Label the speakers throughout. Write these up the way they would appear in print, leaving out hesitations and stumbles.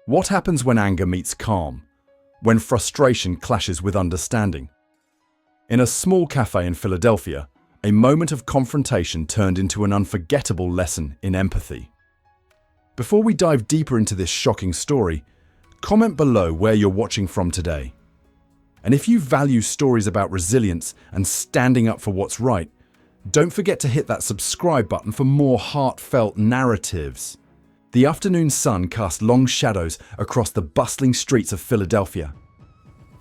Speaker 1: What happens when anger meets calm? When frustration clashes with understanding? In a small cafe in Philadelphia, a moment of confrontation turned into an unforgettable lesson in empathy. Before we dive deeper into this shocking story, comment below where you're watching from today. And if you value stories about resilience and standing up for what's right, don't forget to hit that subscribe button for more heartfelt narratives. The afternoon sun cast long shadows across the bustling streets of Philadelphia.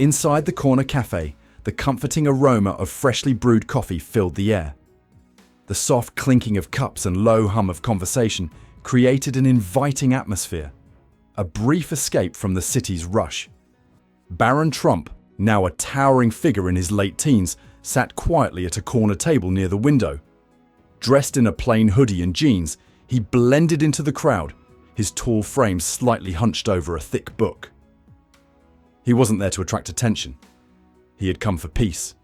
Speaker 1: Inside the corner cafe, the comforting aroma of freshly brewed coffee filled the air. The soft clinking of cups and low hum of conversation created an inviting atmosphere, a brief escape from the city's rush. Barron Trump, now a towering figure in his late teens, sat quietly at a corner table near the window. Dressed in a plain hoodie and jeans, he blended into the crowd, his tall frame slightly hunched over a thick book. He wasn't there to attract attention. He had come for peace,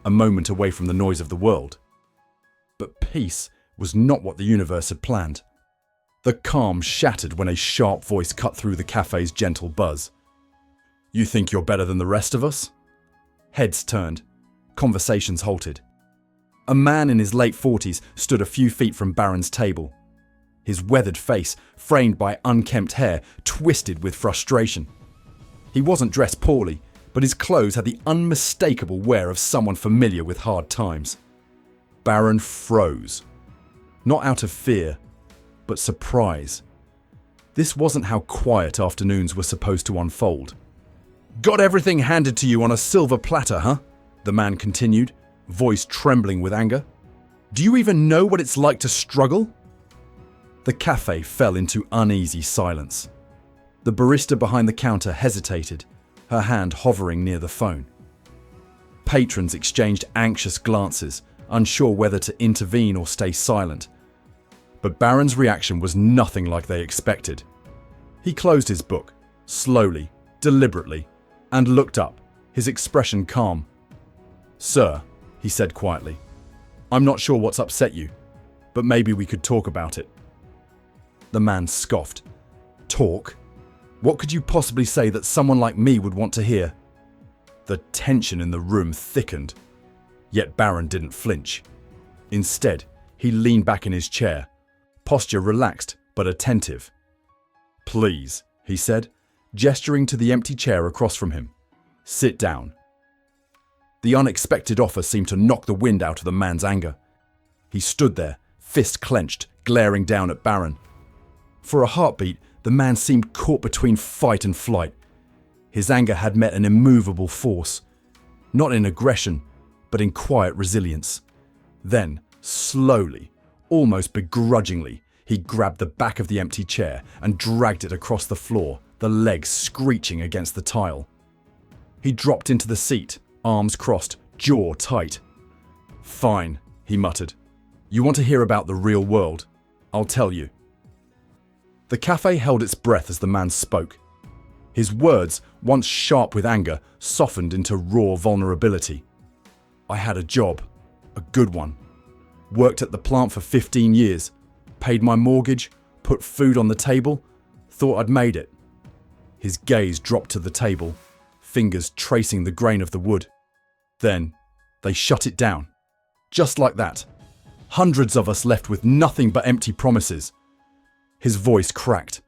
Speaker 1: a moment away from the noise of the world. But peace was not what the universe had planned. The calm shattered when a sharp voice cut through the cafe's gentle buzz. "You think you're better than the rest of us?" Heads turned. Conversations halted. A man in his late 40s stood a few feet from Barron's table. His weathered face, framed by unkempt hair, twisted with frustration. He wasn't dressed poorly, but his clothes had the unmistakable wear of someone familiar with hard times. Barron froze. Not out of fear, but surprise. This wasn't how quiet afternoons were supposed to unfold. "Got everything handed to you on a silver platter, huh?" the man continued, voice trembling with anger. "Do you even know what it's like to struggle?" The cafe fell into uneasy silence. The barista behind the counter hesitated, her hand hovering near the phone. Patrons exchanged anxious glances, unsure whether to intervene or stay silent. But Barron's reaction was nothing like they expected. He closed his book, slowly, deliberately, and looked up, his expression calm. "Sir," he said quietly, "I'm not sure what's upset you, but maybe we could talk about it." The man scoffed. "Talk? What could you possibly say that someone like me would want to hear?" The tension in the room thickened. Yet Barron didn't flinch. Instead, he leaned back in his chair, posture relaxed but attentive. "Please," he said, gesturing to the empty chair across from him. "Sit down." The unexpected offer seemed to knock the wind out of the man's anger. He stood there, fist clenched, glaring down at Barron. For a heartbeat, the man seemed caught between fight and flight. His anger had met an immovable force, not in aggression, but in quiet resilience. Then, slowly, almost begrudgingly, he grabbed the back of the empty chair and dragged it across the floor, the legs screeching against the tile. He dropped into the seat, arms crossed, jaw tight. "Fine," he muttered. "You want to hear about the real world? I'll tell you." The cafe held its breath as the man spoke. His words, once sharp with anger, softened into raw vulnerability. "I had a job, a good one. Worked at the plant for 15 years, paid my mortgage, put food on the table, thought I'd made it." His gaze dropped to the table, fingers tracing the grain of the wood. Then, they shut it down. Just like that. Hundreds of us left with nothing but empty promises. His voice cracked.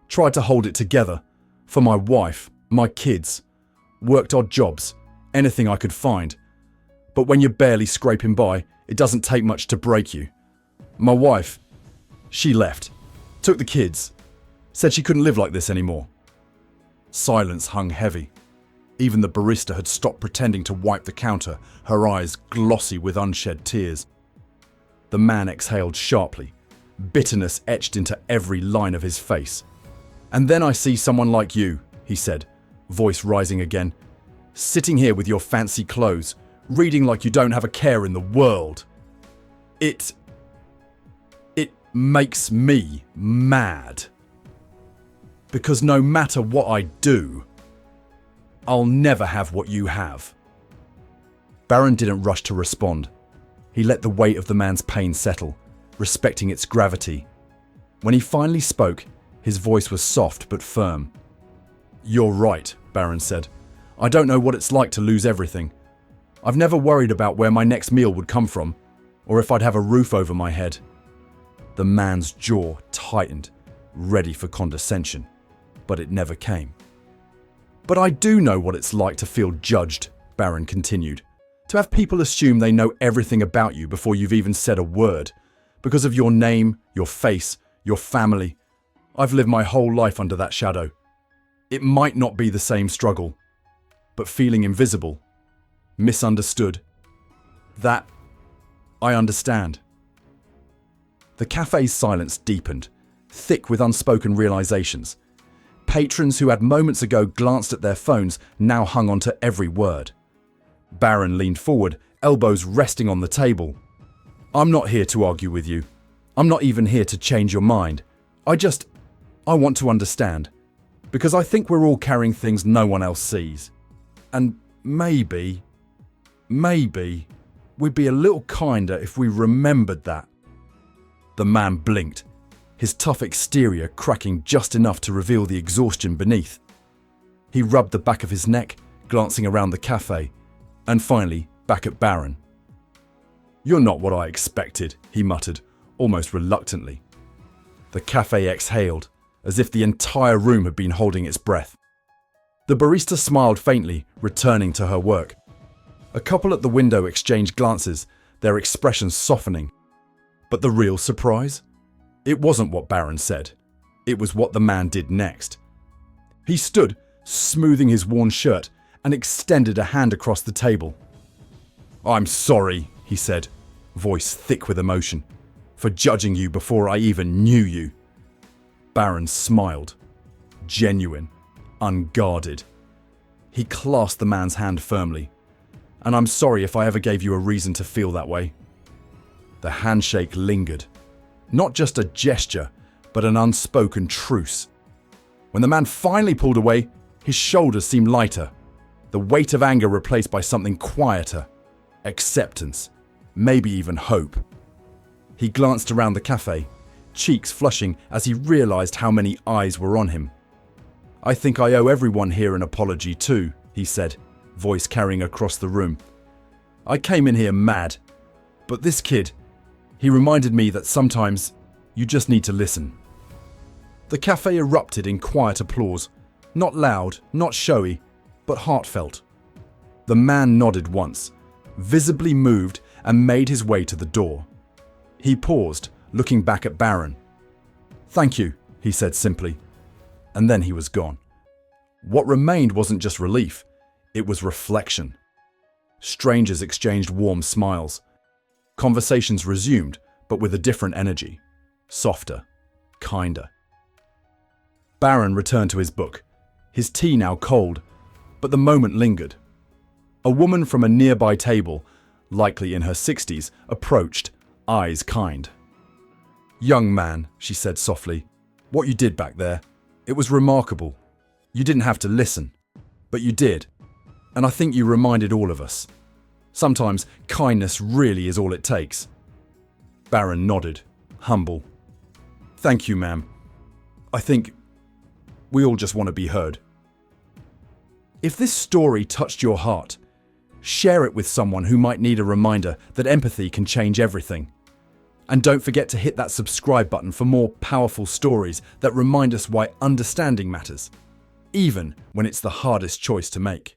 Speaker 1: "Tried to hold it together. For my wife, my kids. Worked odd jobs, anything I could find. But when you're barely scraping by, it doesn't take much to break you. My wife, she left. Took the kids. Said she couldn't live like this anymore." Silence hung heavy. Even the barista had stopped pretending to wipe the counter, her eyes glossy with unshed tears. The man exhaled sharply, bitterness etched into every line of his face. "And then I see someone like you," he said, voice rising again, "sitting here with your fancy clothes, reading like you don't have a care in the world. It makes me mad. Because no matter what I do, I'll never have what you have." Barron didn't rush to respond. He let the weight of the man's pain settle, respecting its gravity. When he finally spoke, his voice was soft but firm. You're right, Barron said. I don't know what it's like to lose everything. I've never worried about where my next meal would come from, or if I'd have a roof over my head. The man's jaw tightened, ready for condescension, but it never came. But I do know what it's like to feel judged, Barron continued. To have people assume they know everything about you before you've even said a word, because of your name, your face, your family. I've lived my whole life under that shadow. It might not be the same struggle, but feeling invisible, misunderstood, that I understand. The cafe's silence deepened, thick with unspoken realizations. Patrons who had moments ago glanced at their phones now hung on to every word. Barron leaned forward, elbows resting on the table. I'm not here to argue with you. I'm not even here to change your mind. I want to understand. Because I think we're all carrying things no one else sees. And maybe we'd be a little kinder if we remembered that. The man blinked, his tough exterior cracking just enough to reveal the exhaustion beneath. He rubbed the back of his neck, glancing around the cafe, and finally back at Barron. You're not what I expected, he muttered, almost reluctantly. The cafe exhaled, as if the entire room had been holding its breath. The barista smiled faintly, returning to her work. A couple at the window exchanged glances, their expressions softening. But the real surprise? It wasn't what Barron said. It was what the man did next. He stood, smoothing his worn shirt, and extended a hand across the table. I'm sorry, he said, voice thick with emotion, for judging you before I even knew you. Barron smiled, genuine, unguarded. He clasped the man's hand firmly. And I'm sorry if I ever gave you a reason to feel that way. The handshake lingered. Not just a gesture, but an unspoken truce. When the man finally pulled away, his shoulders seemed lighter, the weight of anger replaced by something quieter, acceptance, maybe even hope. He glanced around the cafe, cheeks flushing as he realized how many eyes were on him. I think I owe everyone here an apology too, he said, voice carrying across the room. I came in here mad, but this kid, he reminded me that sometimes you just need to listen. The cafe erupted in quiet applause, not loud, not showy, but heartfelt. The man nodded once, visibly moved, and made his way to the door. He paused, looking back at Barron. Thank you, he said simply, and then he was gone. What remained wasn't just relief, it was reflection. Strangers exchanged warm smiles. Conversations resumed, but with a different energy. Softer, kinder. Barron returned to his book, his tea now cold, but the moment lingered. A woman from a nearby table, likely in her 60s, approached, eyes kind. Young man, she said softly, what you did back there, it was remarkable. You didn't have to listen, but you did. And I think you reminded all of us. Sometimes kindness really is all it takes. Barron nodded, humble. Thank you, ma'am. I think we all just want to be heard. If this story touched your heart, share it with someone who might need a reminder that empathy can change everything. And don't forget to hit that subscribe button for more powerful stories that remind us why understanding matters, even when it's the hardest choice to make.